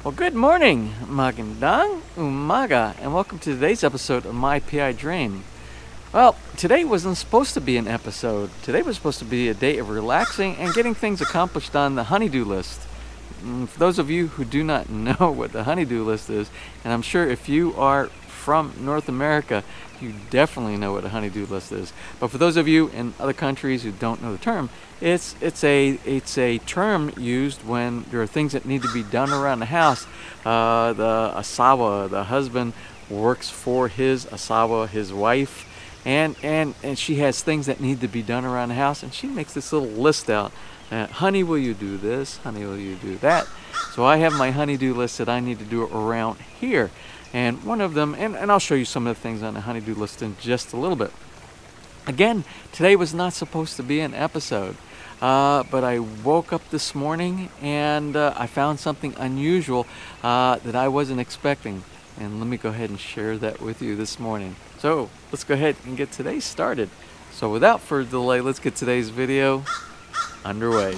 Well, good morning, magandang umaga, and welcome to today's episode of My PI Dream. Well, today wasn't supposed to be an episode. Today was supposed to be a day of relaxing and getting things accomplished on the honey-do list. For those of you who do not know what the honey-do list is, and I'm sure if you are from North America, you definitely know what a honey-do list is. But for those of you in other countries who don't know the term, it's a term used when there are things that need to be done around the house. The asawa, the husband, works for his asawa, his wife, and she has things that need to be done around the house, and she makes this little list out. Honey, will you do this? Honey, will you do that? So I have my honey-do list that I need to do around here. And one of them, and I'll show you some of the things on the honey-do list in just a little bit. Again, today was not supposed to be an episode, but I woke up this morning and I found something unusual that I wasn't expecting. And let me go ahead and share that with you this morning. So let's go ahead and get today started. So without further delay, let's get today's video underway.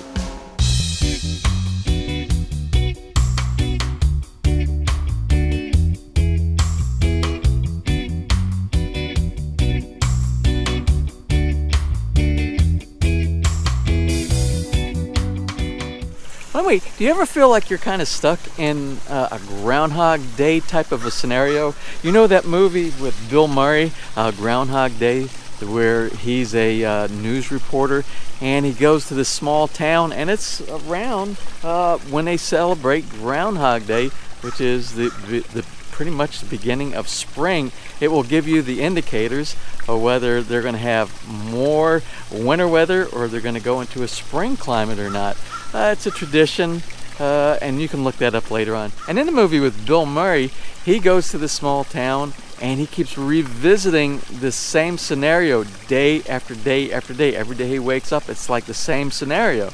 By the way, do you ever feel like you're kind of stuck in a Groundhog Day type of a scenario? You know that movie with Bill Murray, Groundhog Day, where he's a news reporter and he goes to this small town, and it's around when they celebrate Groundhog Day, which is the pretty much the beginning of spring. It will give you the indicators of whether they're going to have more winter weather or they're going to go into a spring climate or not. It's a tradition, and you can look that up later on. And in the movie with Bill Murray, he goes to this small town and he keeps revisiting the same scenario day after day after day. Every day he wakes up, it's like the same scenario.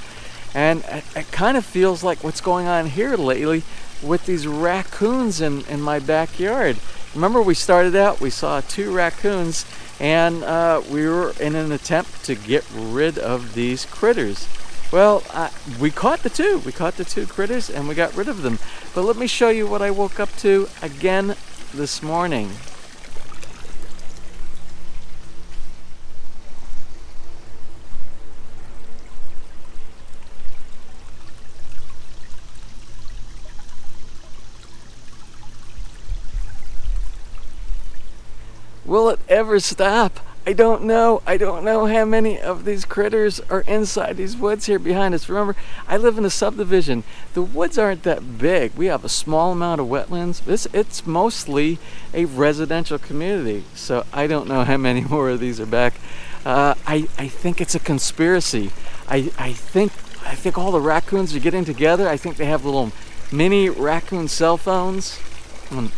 And it kind of feels like what's going on here lately with these raccoons in my backyard. Remember, we started out, we saw 2 raccoons, and we were in an attempt to get rid of these critters. Well, we caught the 2. We caught the 2 critters and we got rid of them. But let me show you what I woke up to again this morning. Will it ever stop? I don't know. I don't know how many of these critters are inside these woods here behind us. Remember, I live in a subdivision. The woods aren't that big. We have a small amount of wetlands. It's mostly a residential community, so I don't know how many more of these are back. I think it's a conspiracy. I think all the raccoons are getting together. I think they have little mini raccoon cell phones.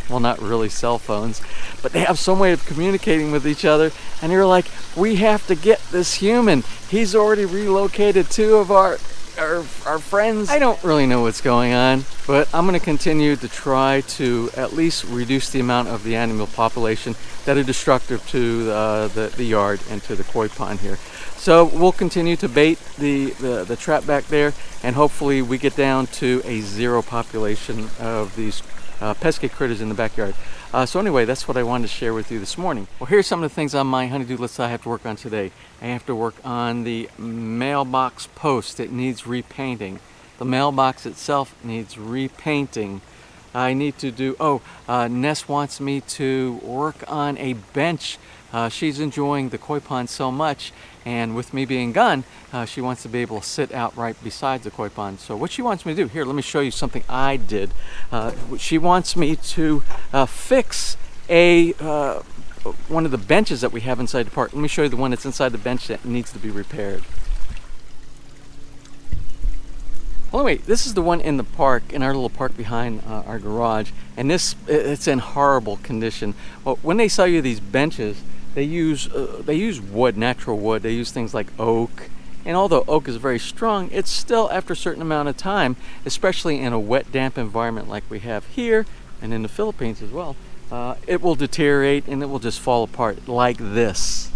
Well, not really cell phones, but they have some way of communicating with each other, and they're like, we have to get this human. He's already relocated 2 of our friends. I don't really know what's going on, but I'm going to continue to try to at least reduce the amount of the animal population that are destructive to the yard and to the koi pond here. So we'll continue to bait the trap back there, and hopefully we get down to a 0 population of these pesky critters in the backyard. So anyway, that's what I wanted to share with you this morning. Well, here's some of the things on my honey-do list I have to work on today. I have to work on the mailbox post. It needs repainting. The mailbox itself needs repainting. I need to do, Ness wants me to work on a bench. She's enjoying the koi pond so much, and with me being gone, she wants to be able to sit out right beside the koi pond. So what she wants me to do, here, let me show you something I did. She wants me to fix one of the benches that we have inside the park. Let me show you the one that's inside the bench that needs to be repaired. Well, anyway, this is the one in the park, in our little park behind our garage, and it's in horrible condition. Well, when they sell you these benches, they use wood, natural wood. They use things like oak, and although oak is very strong, it's still, after a certain amount of time, especially in a wet, damp environment like we have here and in the Philippines as well, it will deteriorate and it will just fall apart like this.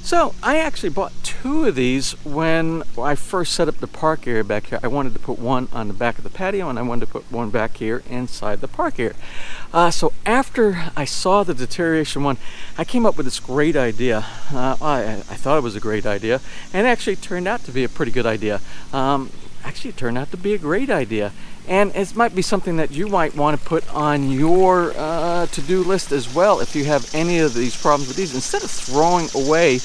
So I actually bought 2 of these when I first set up the park area back here. I wanted to put one on the back of the patio, and I wanted to put one back here inside the park area. So after I saw the deterioration one, I came up with this great idea. I thought it was a great idea, and it actually turned out to be a pretty good idea. Actually, it turned out to be a great idea. And it might be something that you might want to put on your to-do list as well if you have any of these problems with these. Instead of throwing away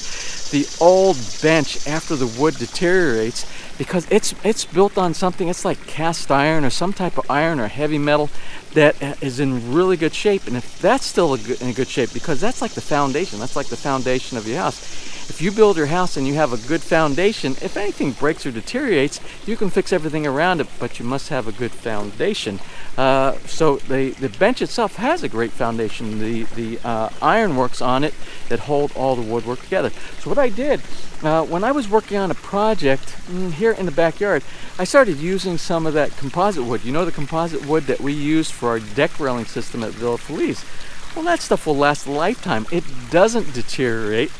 the old bench after the wood deteriorates, because it's built on something, it's like cast iron or some type of iron or heavy metal that is in really good shape. And if that's still in good shape, because that's like the foundation, that's like the foundation of your house. If you build your house and you have a good foundation, if anything breaks or deteriorates, you can fix everything around it, but you must have a good foundation. So the bench itself has a great foundation. The ironworks on it that hold all the woodwork together. So what I did, when I was working on a project here in the backyard, I started using some of that composite wood. You know, the composite wood that we used for our deck railing system at Feliz. Well, that stuff will last a lifetime. It doesn't deteriorate.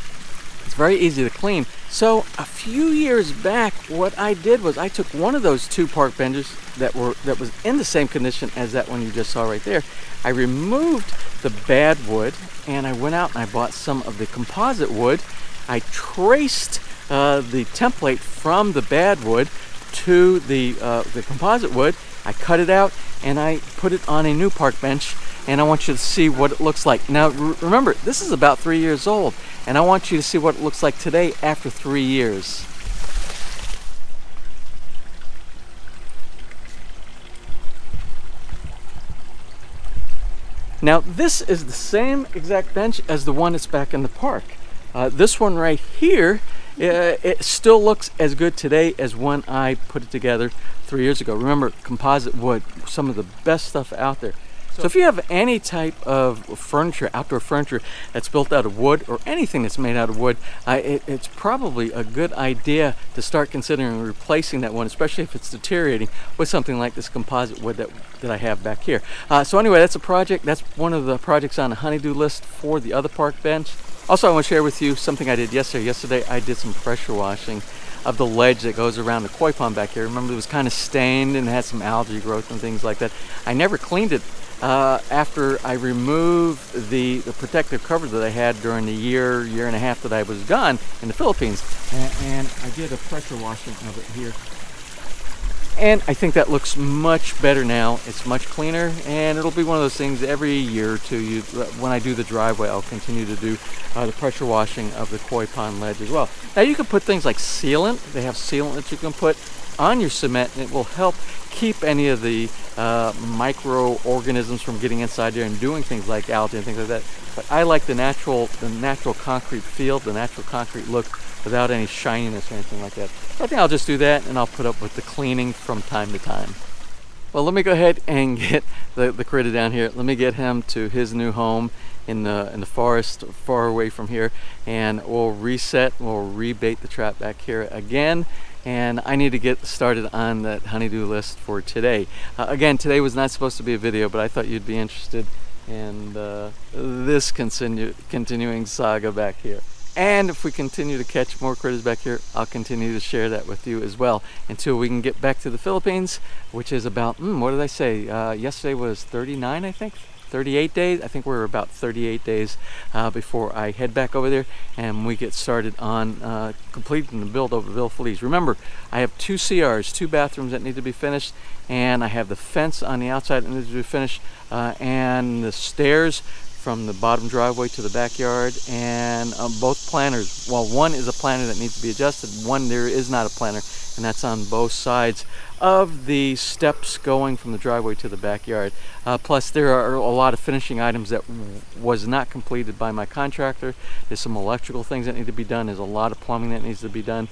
It's very easy to clean. So a few years back, what I did was I took one of those 2 park benches that was in the same condition as that one you just saw right there. I removed the bad wood, and I went out and I bought some of the composite wood. I traced the template from the bad wood to the composite wood. I cut it out and I put it on a new park bench, and I want you to see what it looks like. Now remember, this is about 3 years old, and I want you to see what it looks like today after 3 years. Now this is the same exact bench as the one that's back in the park. This one right here, it still looks as good today as when I put it together 3 years ago. Remember, composite wood, some of the best stuff out there. So if you have any type of furniture, outdoor furniture that's built out of wood, or anything that's made out of wood, it's probably a good idea to start considering replacing that one, especially if it's deteriorating, with something like this composite wood that I have back here. So anyway, that's a project. That's one of the projects on the honey-do list for the other park bench. Also, I want to share with you something I did yesterday. Yesterday, I did some pressure washing of the ledge that goes around the koi pond back here. Remember, it was kind of stained and had some algae growth and things like that. I never cleaned it after I removed the protective cover that I had during the year and a half that I was gone in the Philippines. And I did a pressure washing of it here. And I think that looks much better now. It's much cleaner, and it'll be one of those things every year or two. When I do the driveway, I'll continue to do the pressure washing of the koi pond ledge as well. Now you can put things like sealant. They have sealant that you can put on your cement, and it will help keep any of the microorganisms from getting inside there and doing things like algae and things like that. But I like the natural concrete feel, the natural concrete look, without any shininess or anything like that. So I think I'll just do that, and I'll put up with the cleaning from time to time. Well, let me go ahead and get the critter down here. Let me get him to his new home in the forest far away from here, and we'll reset, we'll rebait the trap back here again. And I need to get started on that honey-do list for today. Again, today was not supposed to be a video, but I thought you'd be interested in this continuing saga back here. And if we continue to catch more critters back here, I'll continue to share that with you as well until we can get back to the Philippines, which is about, what did I say? Yesterday was 39, I think? 38 days. I think we're about 38 days before I head back over there and we get started on completing the build over Feliz. Remember, I have 2 CRs, 2 bathrooms that need to be finished, and I have the fence on the outside that needs to be finished, and the stairs from the bottom driveway to the backyard, and both planters. Well, one is a planter that needs to be adjusted, one there is not a planter, and that's on both sides of the steps going from the driveway to the backyard. Plus there are a lot of finishing items that was not completed by my contractor. There's some electrical things that need to be done. There's a lot of plumbing that needs to be done.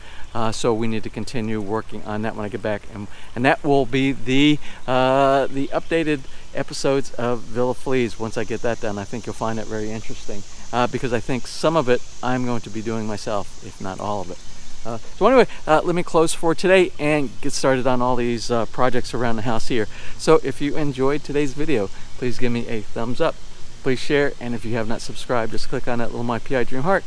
So we need to continue working on that when I get back, and that will be the updated episodes of Feliz. Once I get that done, I think you'll find that very interesting, because I think some of it I'm going to be doing myself, if not all of it. So anyway, let me close for today and get started on all these projects around the house here. So if you enjoyed today's video, please give me a thumbs up, please share, and if you have not subscribed, just click on that little My PI Dream Heart,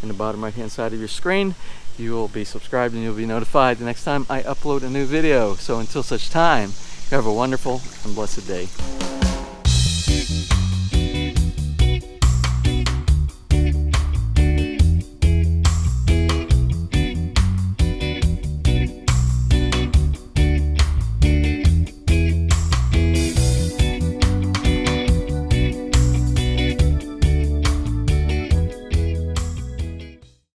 in the bottom right hand side of your screen. You will be subscribed and you'll be notified the next time I upload a new video. So until such time, you have a wonderful and blessed day.